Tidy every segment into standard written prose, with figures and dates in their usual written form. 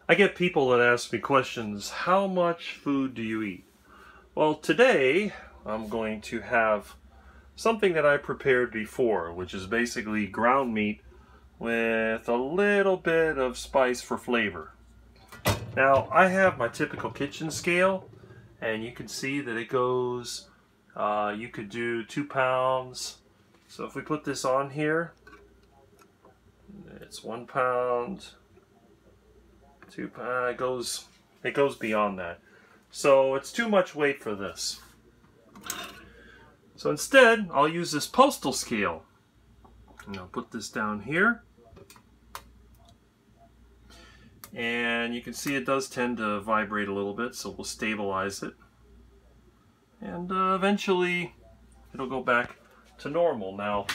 I get people that ask me questions, how much food do you eat? Well, today I'm going to have something that I prepared before, which is basically ground meat with a little bit of spice for flavor. Now, I have my typical kitchen scale, and you can see that it goes, you could do 2 pounds. So if we put this on here, it's 1 pound. 2 pounds, it goes beyond that. So it's too much weight for this. So instead, I'll use this Postal scale. And I'll put this down here. And you can see it does tend to vibrate a little bit, so we'll stabilize it. And eventually, it'll go back to normal. Now,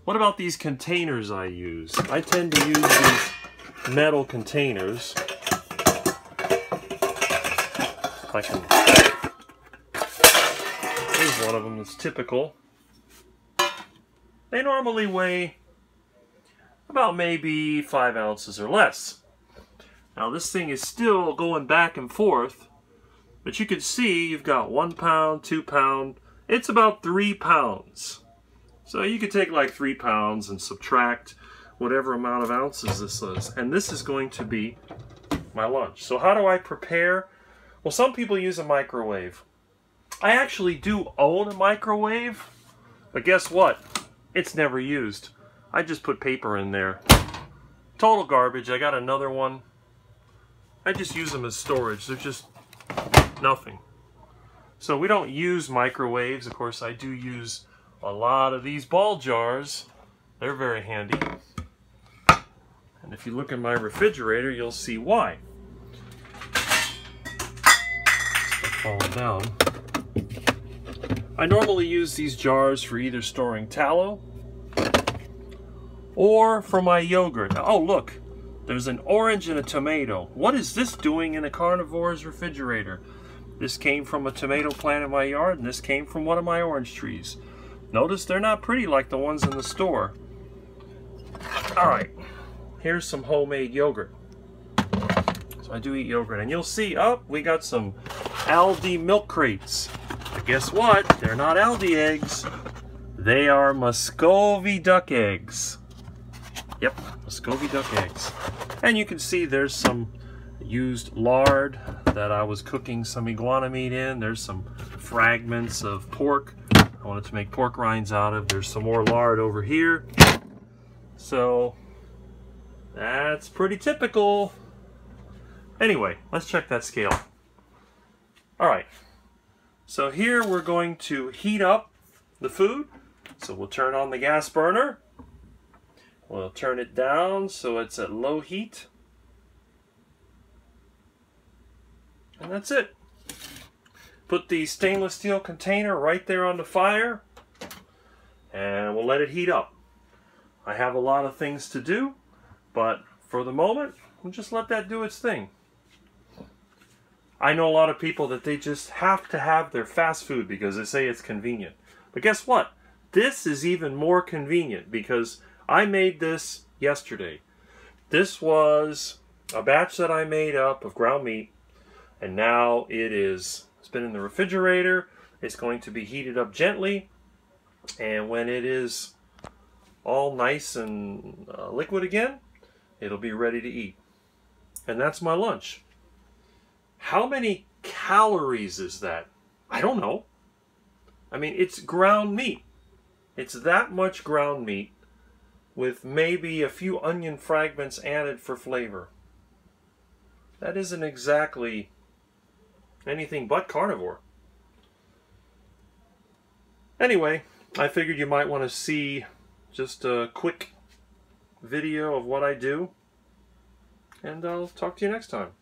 what about these containers I use? I tend to use these metal containers. I can. Here's one of them that's typical. They normally weigh about maybe 5 ounces or less. Now this thing is still going back and forth, but you can see you've got 1 pound, 2 pound. It's about 3 pounds. So you could take like 3 pounds and subtract whatever amount of ounces this is. And this is going to be my lunch. So how do I prepare? Well, some people use a microwave. I actually do own a microwave, but guess what? It's never used. I just put paper in there. Total garbage. I got another one. I just use them as storage. They're just nothing. So we don't use microwaves. Of course, I do use a lot of these ball jars. They're very handy. And if you look in my refrigerator, you'll see why. Falling down. I normally use these jars for either storing tallow or for my yogurt. Oh, look, there's an orange and a tomato. What is this doing in a carnivore's refrigerator? This came from a tomato plant in my yard, and this came from one of my orange trees. Notice they're not pretty like the ones in the store. All right, here's some homemade yogurt. So I do eat yogurt, and you'll see, oh, we got some Aldi milk crates. But guess what? They're not Aldi eggs. They are Muscovy duck eggs. Yep, Muscovy duck eggs. And you can see there's some used lard that I was cooking some iguana meat in. There's some fragments of pork I wanted to make pork rinds out of. There's some more lard over here. So that's pretty typical. Anyway, let's check that scale. All right, so here we're going to heat up the food. So we'll turn on the gas burner. We'll turn it down so it's at low heat. And that's it. Put the stainless steel container right there on the fire, and we'll let it heat up. I have a lot of things to do, but for the moment, we'll just let that do its thing. I know a lot of people that they just have to have their fast food because they say it's convenient. But guess what? This is even more convenient because I made this yesterday. This was a batch that I made up of ground meat, and now it's been in the refrigerator. It's going to be heated up gently, and when it is all nice and liquid again, it'll be ready to eat. And that's my lunch. How many calories is that? I don't know. I mean, it's ground meat. It's that much ground meat with maybe a few onion fragments added for flavor. That isn't exactly anything but carnivore. Anyway, I figured you might want to see just a quick video of what I do, and I'll talk to you next time.